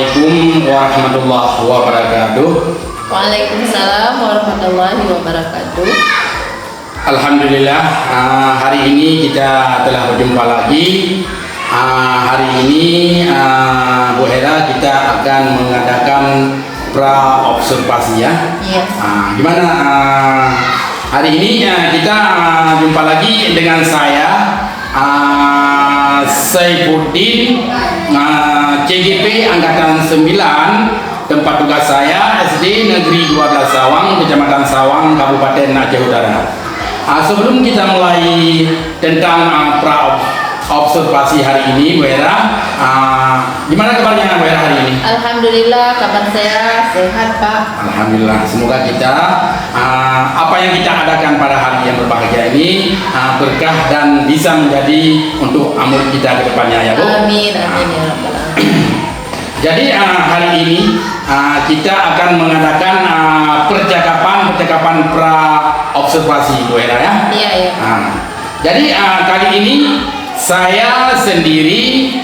Assalamualaikum warahmatullahi wabarakatuh. Waalaikumsalam warahmatullahi wabarakatuh. Alhamdulillah, hari ini kita telah berjumpa lagi. Hari ini Bu Hera kita akan mengadakan pra-observasi ya. Iya. Gimana hari ini kita jumpa lagi dengan saya Saifuddin, CGP Angkatan 9, tempat tugas saya SD Negeri 12 Sawang, Kecamatan Sawang, Kabupaten Aceh Utara. Sebelum kita mulai tentang observasi hari ini, Bu Hera, gimana kabarnya Bu Hera hari ini? Alhamdulillah, kabar saya sehat, Pak. Alhamdulillah, semoga kita apa yang kita adakan pada hari yang berbahagia ini berkah dan bisa menjadi untuk amal kita ke depannya ya Bu. Amin, amin ya rabbal alamin. Jadi hari ini kita akan mengadakan percakapan pra observasi Bu Hera ya. Iya, iya. Jadi kali ini saya sendiri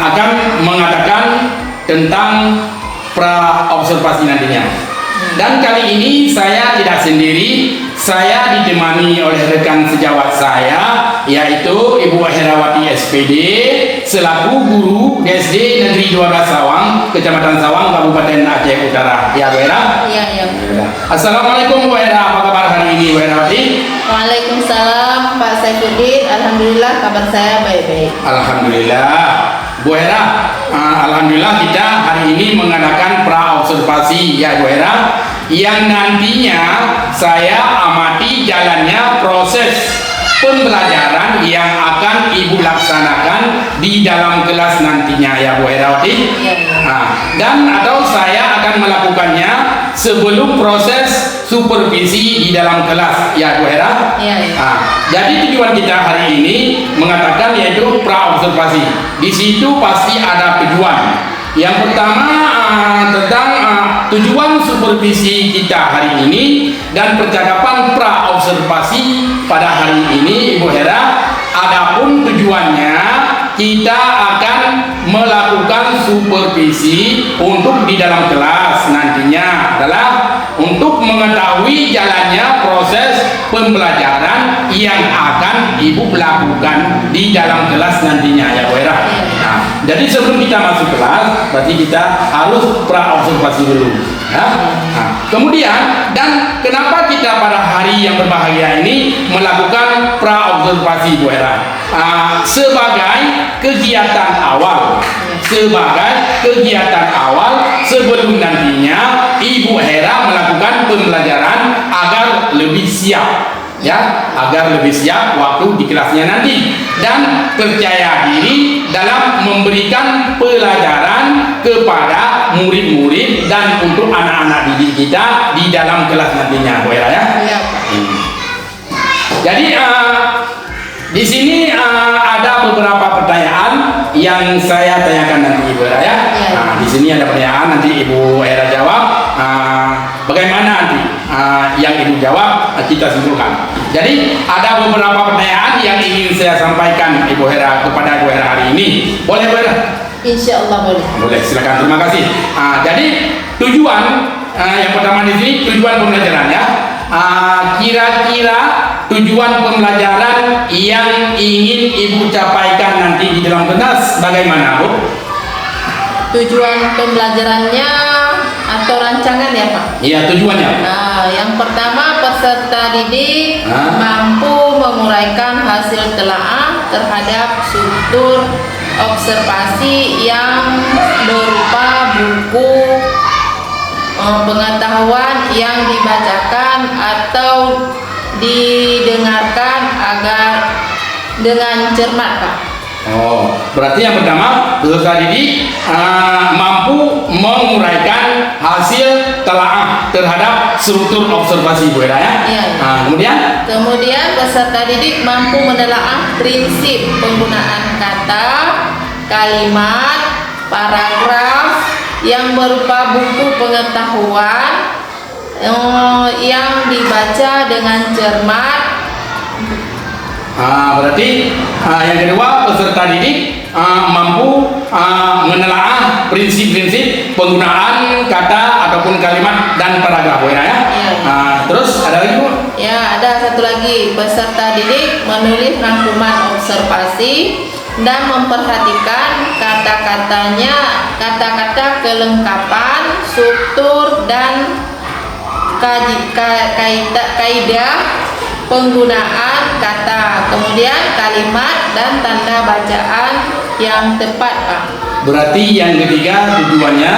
akan mengadakan tentang pra observasi nantinya. Dan kali ini saya tidak sendiri, saya ditemani oleh rekan sejawat saya, yaitu Ibu Herawati SPD selaku guru SD Negeri 12 Sawang, Kecamatan Sawang, Kabupaten Aceh Utara. Ya Bu Hera? Iya, iya. Assalamualaikum Bu Hera, apa kabar hari ini Bu Herawati? Waalaikumsalam Pak Saifuddin. Alhamdulillah kabar saya baik-baik. Alhamdulillah. Bu Hera, alhamdulillah kita hari ini mengadakan pra-observasi ya Bu Hera, yang nantinya saya amati jalannya proses pembelajaran yang akan Ibu laksanakan di dalam kelas nantinya ya Bu Herawati. Iya, iya. Dan atau saya akan melakukannya sebelum proses supervisi di dalam kelas ya Bu Hera. Iya, iya. Jadi tujuan kita hari ini mengatakan yaitu pra-observasi. Di situ pasti ada tujuan. Yang pertama tentang tujuan supervisi kita hari ini dan percakapan pra-observasi pada hari ini Ibu Hera. Adapun tujuannya kita akan melakukan supervisi untuk di dalam kelas nantinya adalah untuk mengetahui jalannya proses pembelajaran yang akan Ibu lakukan di dalam kelas nantinya ya Bu Hera. Jadi sebelum kita masuk kelas, berarti kita harus pra-observasi dulu ya. Kemudian, dan kenapa kita pada hari yang berbahagia ini melakukan pra-observasi Bu Hera? Sebagai kegiatan awal sebelum nantinya Ibu Hera melakukan pembelajaran agar lebih siap ya, agar lebih siap waktu di kelasnya nanti dan percaya diri dalam memberikan pelajaran kepada murid-murid dan untuk anak-anak didik kita di dalam kelas nantinya Bu Hera ya. Iya, Pak. Jadi di sini ada beberapa pertanyaan yang saya tanyakan nanti Ibu Hera ya. Di sini ada pertanyaan nanti Ibu Hera jawab. Bagaimana nanti yang Ibu jawab kita simpulkan. Jadi ada beberapa pertanyaan yang ingin saya sampaikan Ibu Hera kepada Ibu Hera hari ini. Boleh Bu Hera? Insya Allah boleh. Boleh, silakan. Terima kasih. Jadi tujuan yang pertama di sini tujuan pembelajaran ya. Kira-kira tujuan pembelajaran yang ingin Ibu capaikan nanti di dalam kelas bagaimana Bu? Tujuan pembelajarannya atau rancangan ya Pak? Iya, tujuannya. Yang pertama, peserta didik mampu menguraikan hasil telaah terhadap struktur observasi yang berupa buku pengetahuan yang dibacakan atau didengarkan agar dengan cermat Pak. Berarti yang pertama peserta didik mampu menguraikan hasil telaah terhadap struktur observasi Bu Hera ya. Iya. Kemudian peserta didik mampu menelaah prinsip penggunaan kata, kalimat, paragraf yang berupa buku pengetahuan yang dibaca dengan cermat. Berarti yang kedua peserta didik mampu menelaah prinsip-prinsip penggunaan kata ataupun kalimat dan paragraf Bu ya. Iya. Terus ada lagi Bu? Ya, ada satu lagi. Peserta didik menulis rangkuman observasi dan memperhatikan kata-katanya, kata-kata kelengkapan, struktur dan kaidah penggunaan kata, kemudian kalimat dan tanda bacaan yang tepat, Pak. Berarti yang ketiga tujuannya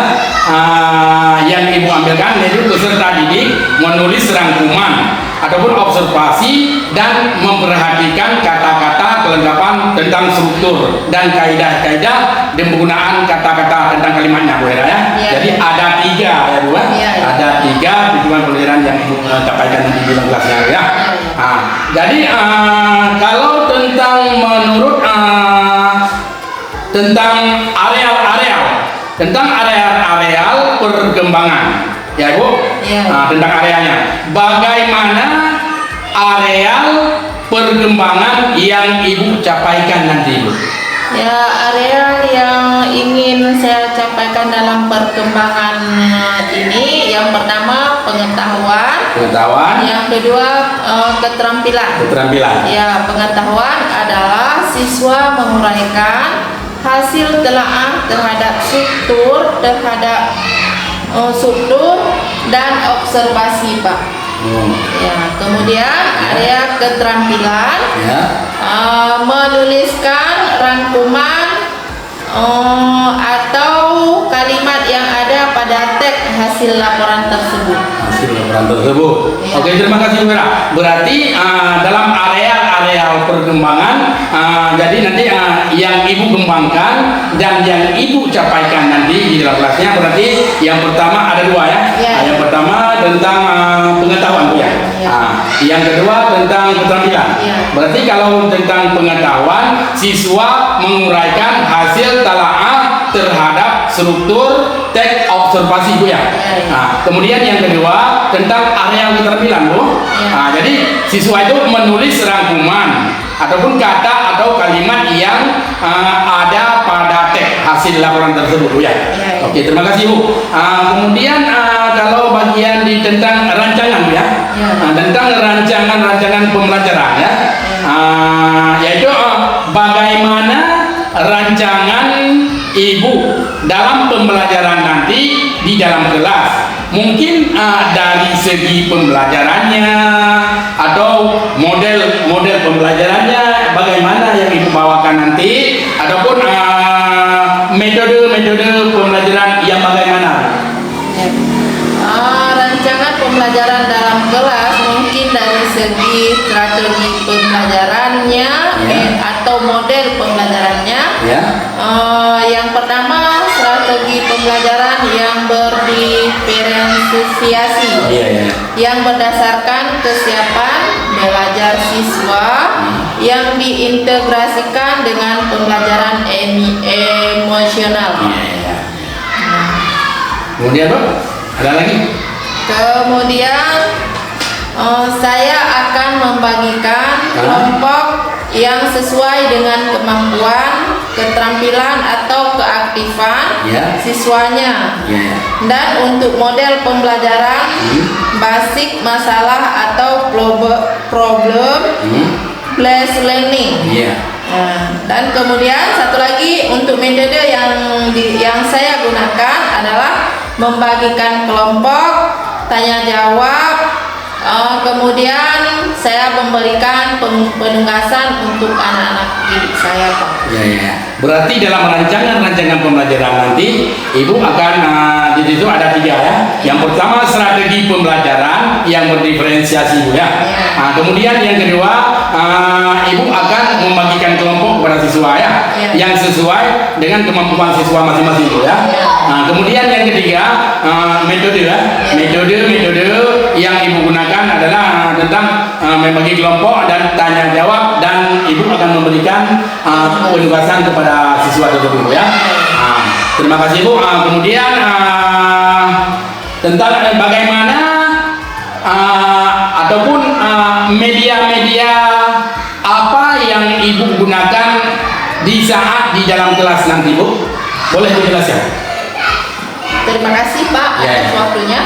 yang Ibu ambilkan yaitu peserta didik menulis rangkuman ataupun observasi dan memperhatikan kata-kata kelengkapan tentang struktur dan kaidah-kaidah dan penggunaan kata-kata tentang kalimatnya Bu ya. Ya. Jadi ada tiga ya Bu. Ya. Ada tiga tujuan pelajaran yang Ibu sampaikan nanti di dalam kelasnya ya. Jadi kalau tentang menurut tentang areal perkembangan ya Bu. Ya. Tentang arealnya bagaimana areal perkembangan yang Ibu capaikan nanti Bu? Ya, area yang ingin saya capaikan dalam perkembangan ini, yang pertama pengetahuan, yang kedua keterampilan. Ya, pengetahuan adalah siswa menguraikan hasil telaah terhadap struktur dan observasi, Pak. Ya, kemudian area keterampilan, menuliskan rangkuman atau kalimat yang ada pada teks hasil laporan tersebut. Ya. Oke, terima kasih Bu Vera. Berarti dalam areal perkembangan, jadi nanti yang Ibu kembangkan dan yang Ibu capaikan nanti di dalam kelasnya berarti yang pertama ada dua ya. Ya. Yang pertama tentang pengetahuan Bu ya. Ya. Yang kedua tentang keterampilan. Ya. Berarti kalau tentang pengetahuan, siswa menguraikan hasil telaah terhadap struktur teks observasi Bu ya. Kemudian yang kedua tentang area keterampilan Bu. Jadi siswa itu menulis rangkuman ataupun kata atau kalimat yang ada pada teks hasil laporan tersebut Bu ya. Oke, terima kasih Bu. Kemudian kalau bagian di tentang rancangan Bu ya. Tentang rancangan pembelajaran ya. Yaitu bagaimana rancangan Ibu dalam pembelajaran nanti di dalam kelas. Mungkin dari segi pembelajarannya atau model pembelajarannya bagaimana yang Ibu bawakan nanti ataupun metode pembelajaran yang bagaimana? Rancangan pembelajaran dalam kelas mungkin dari segi strategi pembelajarannya atau model pembelajarannya. Yang pertama strategi pembelajaran yang berdiferensiasi, yang berdasarkan kesiapan belajar siswa yang diintegrasikan dengan pembelajaran emosional. Kemudian Bu, ada lagi? Kemudian saya akan membagikan kelompok yang sesuai dengan kemampuan, keterampilan atau keaktifan siswanya. Dan untuk model pembelajaran basic masalah atau problem based learning. Dan kemudian satu lagi untuk metode yang saya gunakan adalah membagikan kelompok, tanya jawab, kemudian saya memberikan penugasan untuk anak-anak didik saya, Pak. Berarti dalam rancangan pembelajaran nanti Ibu akan di situ ada tiga ya. Yang pertama strategi pembelajaran yang berdiferensiasi Bu ya. Kemudian yang kedua Ibu akan membagikan kelompok kepada siswa ya, yang sesuai dengan kemampuan siswa masing-masing Bu ya. Kemudian yang ketiga metode yang Ibu gunakan adalah tentang membagi kelompok dan tanya jawab, dan Ibu akan memberikan penugasan kepada siswa tersebut ya. Terima kasih Bu. Kemudian tentang bagaimana ataupun media-media apa yang Ibu gunakan di saat di dalam kelas nanti, Bu? Boleh dijelaskan? Terima kasih Pak Ya. atas waktunya.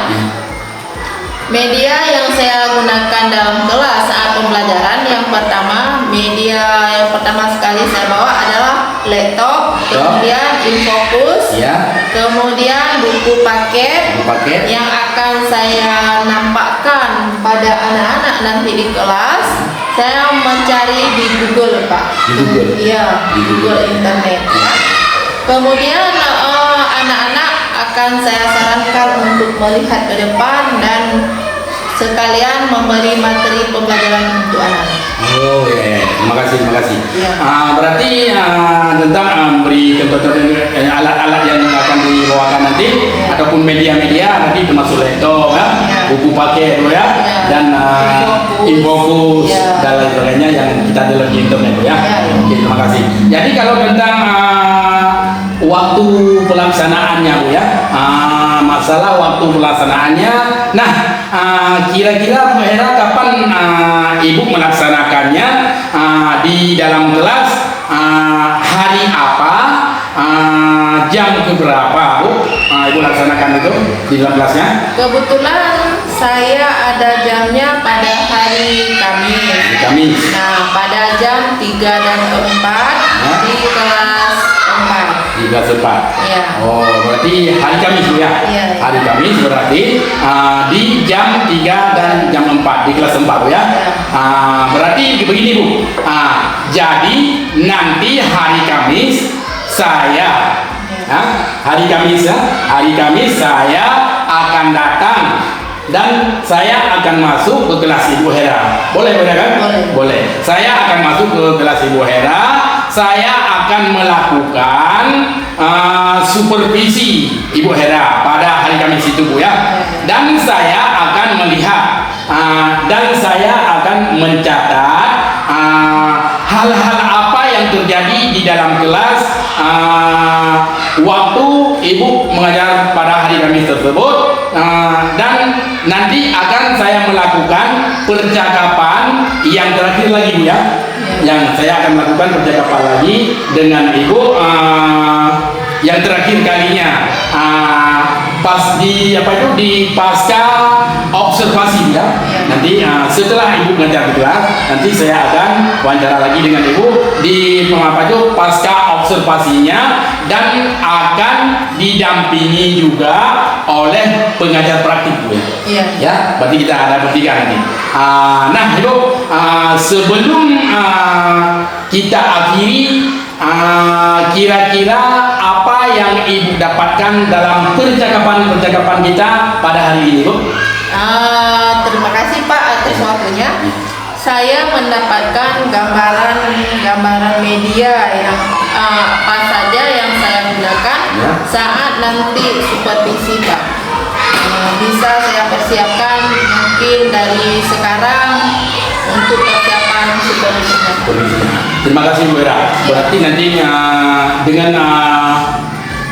Media yang saya gunakan dalam kelas saat pembelajaran, yang pertama, media yang pertama sekali saya bawa adalah laptop, kemudian Infocus, Ya. kemudian buku paket, yang akan saya nampakkan pada anak-anak nanti di kelas. Saya mencari di Google, Pak. Di Google? Iya, Di di Google Internet. Ya. Kemudian anak-anak akan saya sarankan untuk melihat ke depan dan sekalian memberi materi pembelajaran untuk anak-anak. Oh ya, terima kasih. Ya. Berarti tentang beri contoh alat-alat yang akan dibawakan nanti, ataupun media-media nanti termasuk laptop, ya, buku paket, ya, dan Infocus Ya. dan lain sebagainya yang kita ada di internet, ya. Oke, terima kasih. Jadi kalau tentang waktu pelaksanaannya, Bu, ya, masalah waktu pelaksanaannya, nah, kira-kira Bu Hera kapan Ibu melaksanakannya di dalam kelas, hari apa, jam keberapa, Bu, Ibu laksanakan itu di dalam kelasnya? Kebetulan saya ada jamnya pada hari Kamis. Nah, pada jam 3 dan 4 di kelas 4. 3/4. Iya. Oh, berarti hari Kamis, Bu, ya? Iya. Hari Kamis berarti di jam 3 dan jam 4 di kelas 4, Bu, ya? Berarti begini, Bu. Jadi nanti hari Kamis saya hari Kamis saya akan datang dan saya akan masuk ke kelas Ibu Hera. Boleh, kan? Boleh. Saya akan masuk ke kelas Ibu Hera. Saya akan melakukan supervisi Ibu Hera pada hari Kamis itu, Bu, ya. Dan saya akan melihat dan saya akan mencatat hal-hal apa yang terjadi di dalam kelas waktu Ibu mengajar pada hari Kamis tersebut, dan nanti akan saya melakukan percakapan yang terakhir lagi, Bu, ya. Yang saya akan melakukan percakapan lagi dengan Ibu yang terakhir kalinya di pasca observasi, ya. Nanti setelah Ibu mengajar di kelas, nanti saya akan wawancara lagi dengan Ibu di pasca observasinya, dan akan didampingi juga oleh pengajar praktik, Bu, ya. Iya. Ya, berarti kita ada bertiga nanti. Nah, Ibu, sebelum kita akhiri, kira-kira apa yang Ibu dapatkan dalam percakapan kita pada hari ini, Bu? Terima kasih Pak atas waktunya. Saya mendapatkan gambaran media yang apa saja yang saya gunakan saat nanti supervisi, Pak. Bisa saya persiapkan mungkin dari sekarang untuk persiapan supervisinya. Terima kasih, Bu Hera. Berarti nanti dengan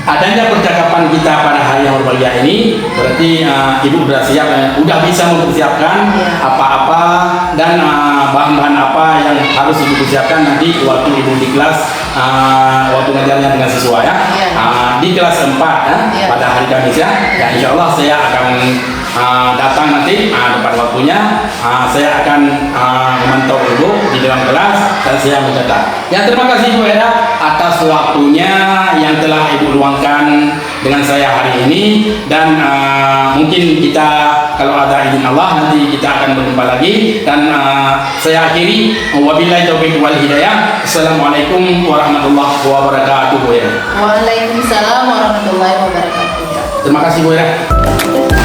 adanya percakapan kita pada hari yang berbahagia ini, berarti Ibu sudah siap, sudah bisa mempersiapkan apa-apa dan bahan-bahan apa yang harus Ibu persiapkan nanti waktu Ibu di kelas, waktu ngajarnya dengan sesuai, ya. Di kelas 4 pada hari Kamis, ya. Ya, insya Allah saya akan datang nanti tepat waktunya. Saya akan memantau Ibu di dalam kelas dan saya mencatat. Ya, terima kasih Bu Hera atas waktunya yang telah Ibu luangkan dengan saya hari ini, dan mungkin kita kalau ada izin Allah nanti kita akan berjumpa lagi, dan saya akhiri wabillahi taufiq wal hidayah. Assalamualaikum warahmatullahi wabarakatuh, Bu Hera. Waalaikumsalam warahmatullahi wabarakatuh. Terima kasih, Bu Hera.